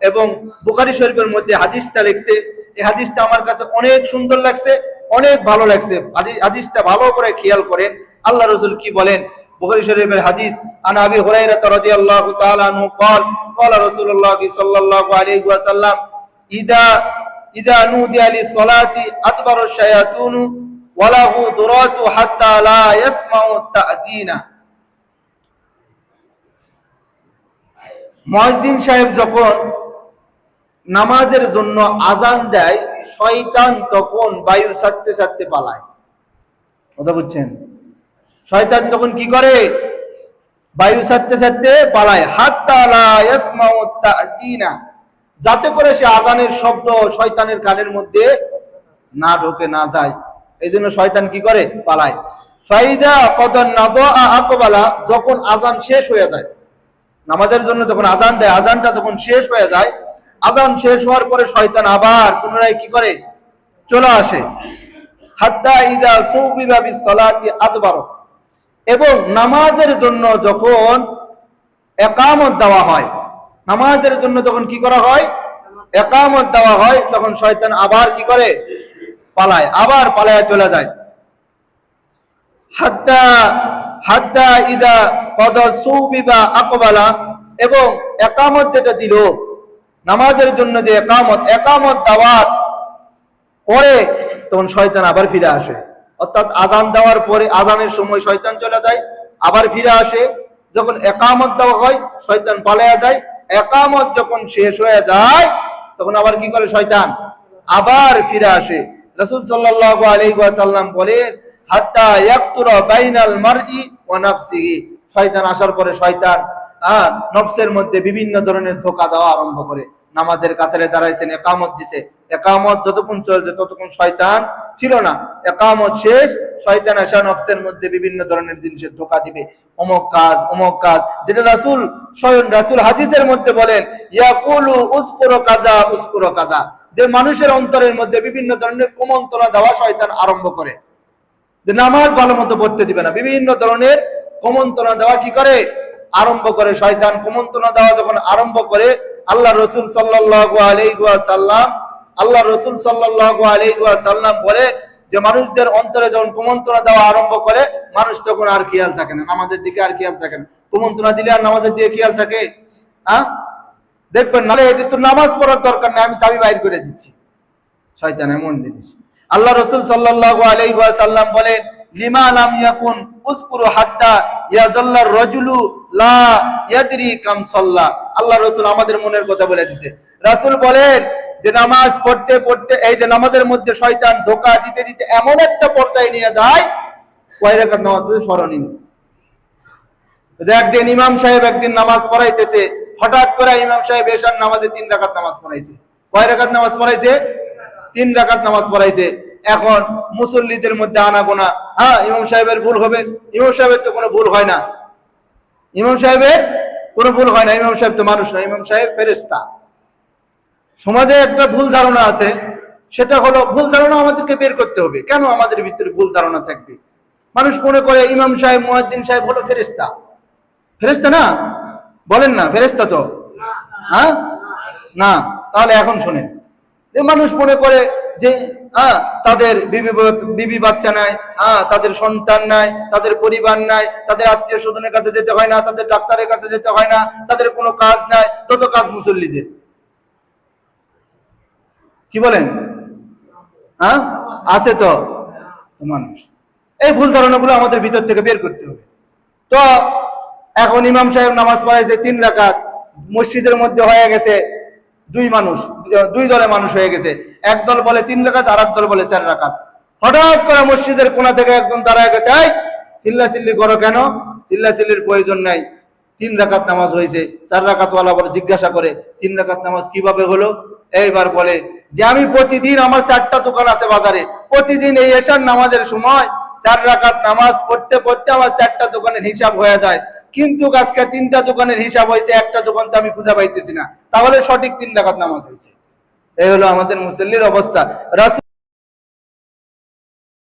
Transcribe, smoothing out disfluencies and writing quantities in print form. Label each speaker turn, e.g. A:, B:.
A: এবং বুখারী শরীফের মধ্যে হাদিসটা লিখছে। এই হাদিসটা আমার কাছে অনেক সুন্দর লাগছে, অনেক ভালো লাগছে। হাদিসটা ভালো করে খেয়াল করেন আল্লাহ রাসূল কি বলেন। বুখারী শরীফের হাদিস, আন আবি হুরায়রা রাদিয়াল্লাহু তাআলা আনহু قال قال رسول الله صلى الله عليه وسلم اذا نودي للصلاه ادبر الشياطين وله ضرات حتى لا يسمع التأذين। মুয়াজ্জিন সাহেব যখন নামাজের জন্য আযান দেয়, শয়তান তখন বায়ু ছাড়তে ছাড়তে পালায়। কথা বুঝছেন? শয়তান তখন কি করে? বায়ু ছাড়তে ছাড়তে পালায়। হাত্তা লা ইয়াসমাউ তা'যীনা, যাতে করে সে আযানের শব্দ শয়তানের কানের মধ্যে না ঢোকে, না যায়। এইজন্য শয়তান কি করে? পালায়। ফাইদা কদান নাবা আকবালা, যখন আযান শেষ হয়ে যায়, নামাজের জন্য যখন আযান দেয়, আযানটা যখন শেষ হয়ে যায়, আযান শেষ হওয়ার পরে শয়তান আবার পুনরায় কি করে? চলে আসে। হাত্তা ইযা সুবিবা বিস-সালাতি আদবার, এবং নামাজের জন্য যখন ইকামত দেওয়া হয়, নামাজের জন্য যখন কি করা হয়? ইকামত দেওয়া হয়, তখন শয়তান আবার কি করে? পালায়, আবার পালায় চলে যায়। হাত্তা ইযা কদা সুবিবা আকবালা, এবং ইকামত যেটা দিল নামাজের জন্য, যে ইকামত দেওয়ার পরে তখন শয়তান আবার ফিরে আসে। অর্থাৎ আযান দেওয়ার পরে, আযানের সময় শয়তান চলে যায়, আবার ফিরে আসে। যখন ইকামত দেওয়া হয় শয়তান পালায়া যায়। ইকামত যখন শেষ হয়ে যায় তখন আবার কি করে? শয়তান আবার ফিরে আসে। রাসূল সাল্লাল্লাহু আলাইহি ওয়াসাল্লাম বলেন, হাত্তা ইয়াকতুরা বাইনাল মারই ওয়া নাফসিহি, শয়তান আসার পরে শয়তান নফসের মধ্যে বিভিন্ন ধরনের ধোঁকা দেওয়া আরম্ভ করে। নামাজের কাতারে দাঁড়াইছেন, ইকামত দিছে, ইকামত যতক্ষণ চলছে ততক্ষণ শয়তান ছিল না। ইকামত শেষ, শয়তান আসা নফসের মধ্যে বিভিন্ন ধরনের জিনিসের ধোঁকা দিবে, অমুক কাজ, যেটা রাসূল হাদিসের মধ্যে বলেন, ইয়াকুলু উযকুরু কাযা, যে মানুষের অন্তরের মধ্যে বিভিন্ন ধরনের কুমন্ত্রণা দেওয়া শয়তান আরম্ভ করে, যে নামাজ ভালো মতো পড়তে দিবে না। বিভিন্ন ধরনের কুমন্ত্রণা দেওয়া কি করে? আরম্ভ করে। শয়তান কুমন্ত্রণা দেওয়া যখন আরম্ভ করে, আল্লাহ রাসূল সাল্লাল্লাহু আলাইহি ওয়াসাল্লাম বলে যে মানুষদের অন্তরে যখন কুমন্ত্রণা দেওয়া আরম্ভ করে, মানুষ তখন আর খেয়াল থাকে না, নামাজের দিকে আর খেয়াল থাকে না। কুমন্ত্রণা দিলে আর নামাজের দিকে খেয়াল থাকে? দেখবেন, নালে এটি তো নামাজ পড়ার দরকার নেই, আমি চাবি বাইর করে দিচ্ছি। শয়তান এমন জিনিস। আল্লাহ রাসূল সাল্লাল্লাহু আলাইহি ওয়াসাল্লাম বলেন, লিমা লাম ইয়াকুন উযকুরু হাত্তা ইয়াজাল্লা রাজুলু লা ইয়াদরি কাম সাল্লা। আল্লাহ রাসূল আমাদের মনের কথা বলে দিয়েছে। রাসূল বলেন যে নামাজ পড়তে পড়তে, এই যে নামাজের মধ্যে শয়তান ধোঁকা দিতে দিতে এমন একটা পর্যায়ে নিয়ে যায়, কয় রাকাত নামাজ পড়ে স্মরণই নেই। একদিন ইমাম সাহেব একদিন নামাজ পড়াইতেছে, হঠাৎ করে ইমাম সাহেব এশার নামাজে 3 রাকাত নামাজ পড়াইছে। কয় রাকাত নামাজ পড়াইছে? 3 রাকাত নামাজ পড়াইছে। এখন মুসল্লিদের মধ্যে আনাগোনা, ইমাম সাহেবের ভুল হবে। ইমাম সাহেবের তো কোনো ভুল হয় না, ইমাম সাহেবের কোনো ভুল হয় না। ইমাম সাহেব তো মানুষ না, ইমাম সাহেব ফেরেশতা। সমাজে একটা ভুল ধারণা আছে, সেটা হলো ভুল ধারণা আমাদেরকে বের করতে হবে। কেন আমাদের ভিতরে ভুল ধারণা থাকবে? মানুষ মনে করে ইমাম সাহেব, মুয়াজ্জিন সাহেব হলো ফেরেশতা। ফেরেশতা না? বলেন না, ফেরেশতা তো না। তাহলে এখন শুনেন, যে মানুষ মনে করে যে তাদের বিবি বাচ্চা নাই, তাদের সন্তান নাই, তাদের পরিবার নাই, তাদের আত্মীয় স্বজনের কাছে যেতে হয় না, তাদের ডাক্তারের কাছে যেতে হয় না, তাদের কোনো কাজ নাই, যত কাজ মুসল্লিদের। কি বলেন? আছে তো মানুষ। এই ভুল ধারণাগুলো আমাদের ভিতর থেকে বের করতে হবে। তো এখন ইমাম সাহেব নামাজ পড়াইছে 3 রাকাত, মসজিদের মধ্যে হয়ে গেছে 2 দলে মানুষ হয়ে গেছে। এক দল বলে 3 রাকাত, আর এক দল বলে 4 রাকাত। হঠাৎ করে মসজিদের কোণা থেকে একজন দাঁড়ায় গেছে, এই চিল্লাচিল্লি করো কেন? চিল্লাচিল্লির প্রয়োজন নাই, 3 রাকাত নামাজ হয়েছে। 4 রাকাত ওয়ালা বলে জিজ্ঞাসা করে, 3 রাকাত নামাজ কিভাবে হলো? এইবার বলে যে আমি প্রতিদিন, আমার 4টা দোকান আছে বাজারে, প্রতিদিন এই এশার নামাজের সময় 4 রাকাত নামাজ পড়তে পড়তে আমার 4টা দোকানের হিসাব হয়ে যায়, কিন্তু আজকে 3টা দোকানের হিসাব হয়েছে, একটা দোকান তো আমি খুঁজে পাইতেছি না। তাহলে সঠিক 3 রাকাত নামাজ হয়েছে। এই হলো আমাদের মুসল্লির অবস্থা।